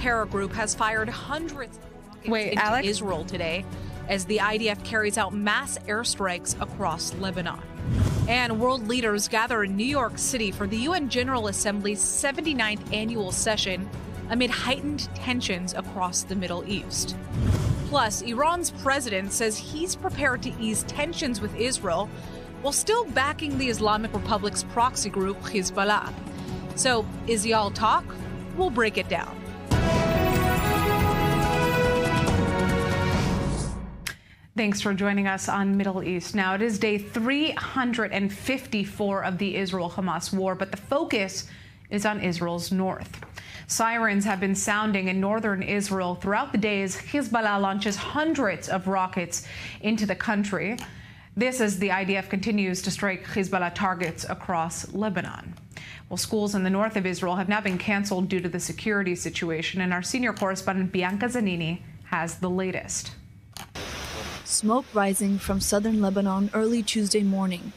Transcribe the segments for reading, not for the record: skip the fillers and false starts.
terror group has fired hundreds of rockets into Alex? Israel today as the IDF carries out mass airstrikes across Lebanon. And world leaders gather in New York City for the UN General Assembly's 79th annual session amid heightened tensions across the Middle East. Plus, Iran's president says he's prepared to ease tensions with Israel while still backing the Islamic Republic's proxy group, Hezbollah. So, is he all talk? We'll break it down. Thanks for joining us on Middle East Now. It is day 354 of the Israel-Hamas war, but the focus is on Israel's north. Sirens have been sounding in northern Israel throughout the day as Hezbollah launches hundreds of rockets into the country. This as the IDF continues to strike Hezbollah targets across Lebanon. Well, schools in the north of Israel have now been canceled due to the security situation, and our senior correspondent Bianca Zanini has the latest. Smoke rising from southern Lebanon early Tuesday morning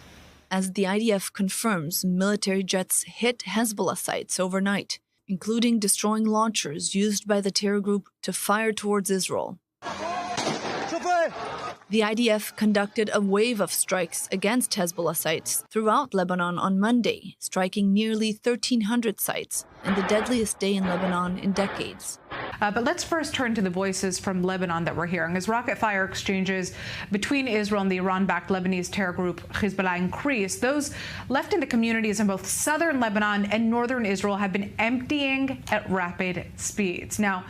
as the IDF confirms military jets hit Hezbollah sites overnight, including destroying launchers used by the terror group to fire towards Israel. The IDF conducted a wave of strikes against Hezbollah sites throughout Lebanon on Monday, striking nearly 1,300 sites in the deadliest day in Lebanon in decades. But let's first turn to the voices from Lebanon that we're hearing. As rocket fire exchanges between Israel and the Iran-backed Lebanese terror group Hezbollah increase, those left in the communities in both southern Lebanon and northern Israel have been emptying at rapid speeds. Now,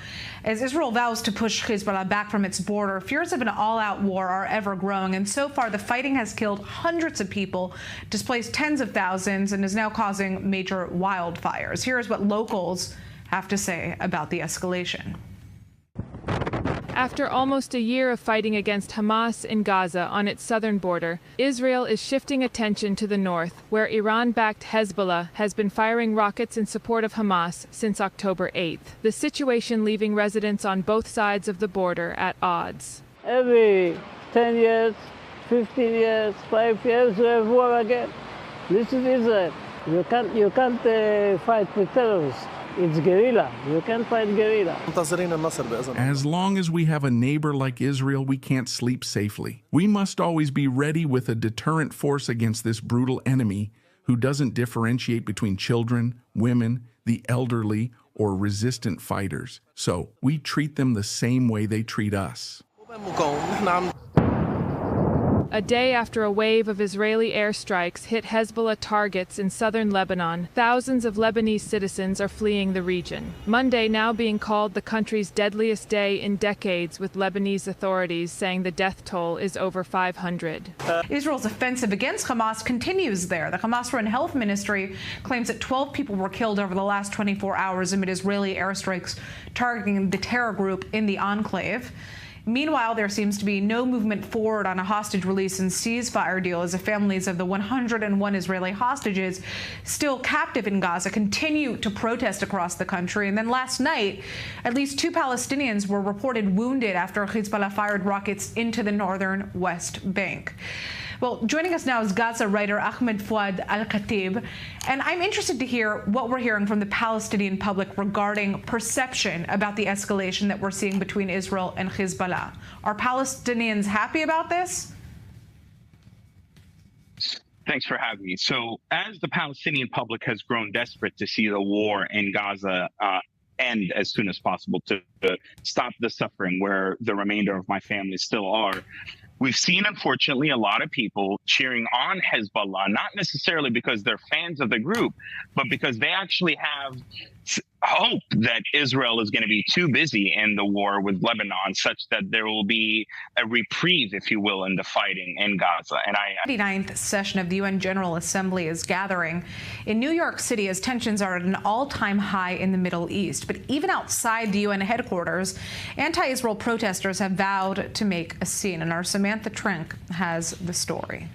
as Israel vows to push Hezbollah back from its border, fears of an all-out war are ever growing. And so far, the fighting has killed hundreds of people, displaced tens of thousands, and is now causing major wildfires. Here's what locals have to say about the escalation. After almost a year of fighting against Hamas in Gaza on its southern border, Israel is shifting attention to the north, where Iran-backed Hezbollah has been firing rockets in support of Hamas since October 8th. The situation leaving residents on both sides of the border at odds. Every 10 years, 15 years, 5 years, we have war again. This is Israel. You can't fight with terrorists. It's guerrilla. You can't fight guerrilla. As long as we have a neighbor like Israel, we can't sleep safely. We must always be ready with a deterrent force against this brutal enemy who doesn't differentiate between children, women, the elderly, or resistant fighters. So we treat them the same way they treat us. A day after a wave of Israeli airstrikes hit Hezbollah targets in southern Lebanon, thousands of Lebanese citizens are fleeing the region. Monday now being called the country's deadliest day in decades, with Lebanese authorities saying the death toll is over 500. Israel's offensive against Hamas continues there. The Hamas-run health ministry claims that 12 people were killed over the last 24 hours amid Israeli airstrikes targeting the terror group in the enclave. Meanwhile, there seems to be no movement forward on a hostage release and ceasefire deal as the families of the 101 Israeli hostages still captive in Gaza continue to protest across the country. And then last night, at least 2 Palestinians were reported wounded after Hezbollah fired rockets into the northern West Bank. Well, joining us now is Gaza writer Ahmed Fouad Al-Khatib, and I'm interested to hear what we're hearing from the Palestinian public regarding perception about the escalation that we're seeing between Israel and Hezbollah. Are Palestinians happy about this? Thanks for having me. So as the Palestinian public has grown desperate to see the war in Gaza end as soon as possible to stop the suffering where the remainder of my family still are, we've seen, unfortunately, a lot of people cheering on Hezbollah, not necessarily because they're fans of the group, but because they actually have hope that Israel is going to be too busy in the war with Lebanon, such that there will be a reprieve, if you will, in the fighting in Gaza. And The 49th session of the UN General Assembly is gathering in New York City as tensions are at an all-time high in the Middle East. But even outside the UN headquarters, anti-Israel protesters have vowed to make a scene. And our Samantha Trenk has the story.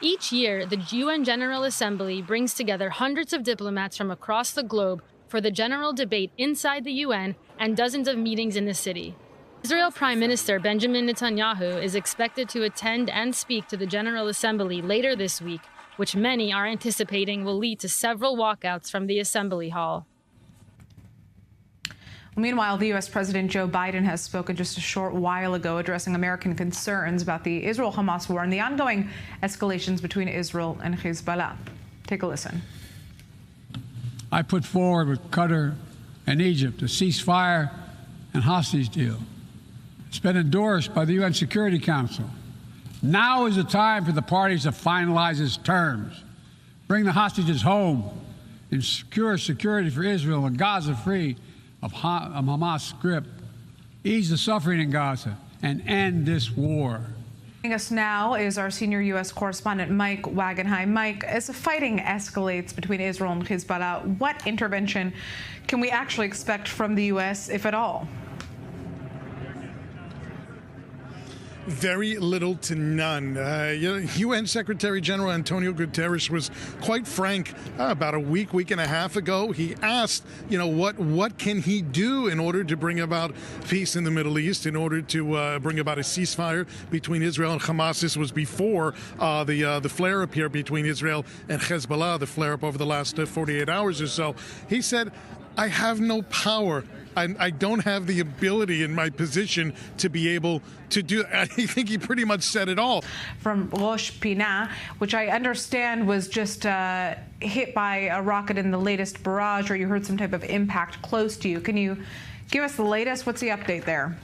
Each year, the UN General Assembly brings together hundreds of diplomats from across the globe for the general debate inside the UN and dozens of meetings in the city. Israel Prime Minister Benjamin Netanyahu is expected to attend and speak to the General Assembly later this week, which many are anticipating will lead to several walkouts from the Assembly Hall. Meanwhile, the U.S. President Joe Biden has spoken just a short while ago addressing American concerns about the Israel-Hamas war and the ongoing escalations between Israel and Hezbollah. Take a listen. I put forward with Qatar and Egypt a ceasefire and hostage deal. It's been endorsed by the UN Security Council. Now is the time for the parties to finalize its terms, bring the hostages home, and secure security for Israel and Gaza free of Hamas grip, ease the suffering in Gaza, and end this war. Joining us now is our senior U.S. correspondent, Mike Wagenheim. Mike, as the fighting escalates between Israel and Hezbollah, what intervention can we actually expect from the U.S., if at all? Very little to none. UN Secretary General Antonio Guterres was quite frank about a week and a half ago. He asked, what can he do in order to bring about peace in the Middle East, in order to bring about a ceasefire between Israel and Hamas. This was before the flare-up here between Israel and Hezbollah, the flare-up over the last 48 hours or so. He said, I have no power. I don't have the ability in my position to be able to do. I think he pretty much said it all. From Rosh Pinah, which I understand was just hit by a rocket in the latest barrage, or you heard some type of impact close to you. Can you give us the latest? What's the update there?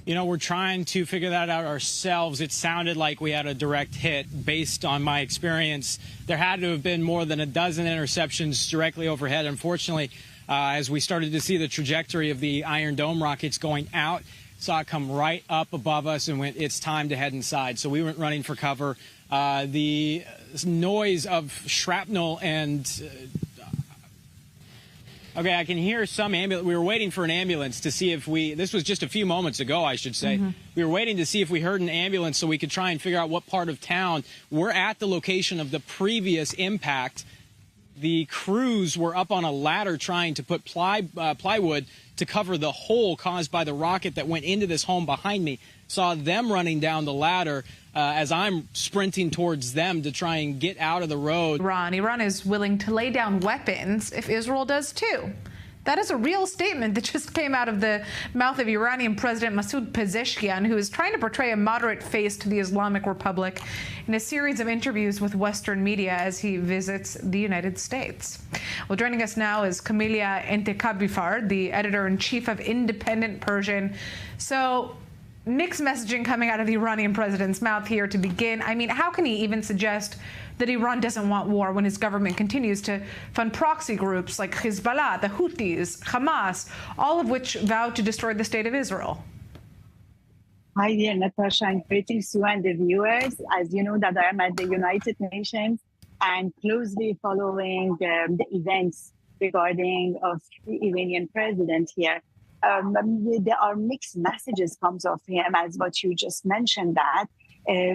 We're trying to figure that out ourselves. It sounded like we had a direct hit. Based on my experience, there had to have been more than a dozen interceptions directly overhead. Unfortunately, as we started to see the trajectory of the Iron Dome rockets going out, saw it come right up above us and went, it's time to head inside. So we went running for cover. The noise of shrapnel and okay, I can hear some ambulance. We were waiting for an ambulance to see if this was just a few moments ago, I should say. We were waiting to see if we heard an ambulance so we could try and figure out what part of town. We're at the location of the previous impact. The crews were up on a ladder trying to put plywood to cover the hole caused by the rocket that went into this home behind me. Saw them running down the ladder as I'm sprinting towards them to try and get out of the road. Iran is willing to lay down weapons if Israel does too. That is a real statement that just came out of the mouth of Iranian President Masoud Pezeshkian, who is trying to portray a moderate face to the Islamic Republic in a series of interviews with Western media as he visits the United States. Well, joining us now is Camelia Entekabifar, the editor-in-chief of Independent Persian. So, mixed messaging coming out of the Iranian president's mouth here to begin. I mean, how can he even suggest that Iran doesn't want war when his government continues to fund proxy groups like Hezbollah, the Houthis, Hamas, all of which vowed to destroy the state of Israel? Hi there, Natasha, and greetings to you and the viewers. As you know that I am at the United Nations and closely following the events regarding of the Iranian president here. There are mixed messages comes of him, as what you just mentioned that,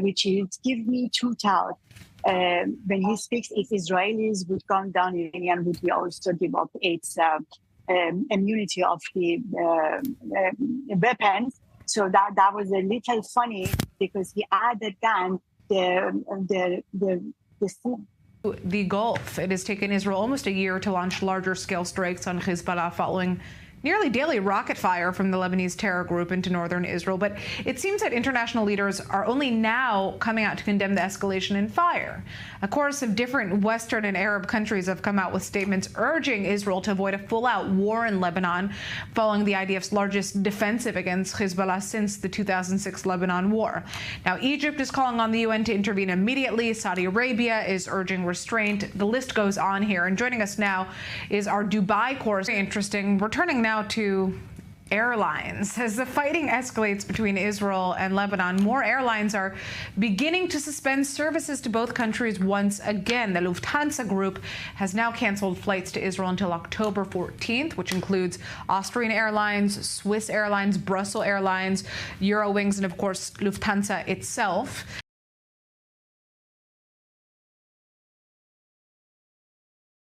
which give me two thoughts. When he speaks, if Israelis would come down, Iranian would be also give up its immunity of the weapons. So that was a little funny because he added then the Gulf. It has taken Israel almost a year to launch larger scale strikes on Hezbollah following nearly daily rocket fire from the Lebanese terror group into northern Israel. But it seems that international leaders are only now coming out to condemn the escalation in fire. A chorus of different Western and Arab countries have come out with statements urging Israel to avoid a full-out war in Lebanon following the IDF's largest defensive against Hezbollah since the 2006 Lebanon war. Now, Egypt is calling on the UN to intervene immediately. Saudi Arabia is urging restraint. The list goes on here. And joining us now is our Dubai correspondent. Very interesting. We're turning now to airlines. As the fighting escalates between Israel and Lebanon, more airlines are beginning to suspend services to both countries once again. The Lufthansa Group has now canceled flights to Israel until October 14th, which includes Austrian Airlines, Swiss Airlines, Brussels Airlines, Eurowings, and of course Lufthansa itself.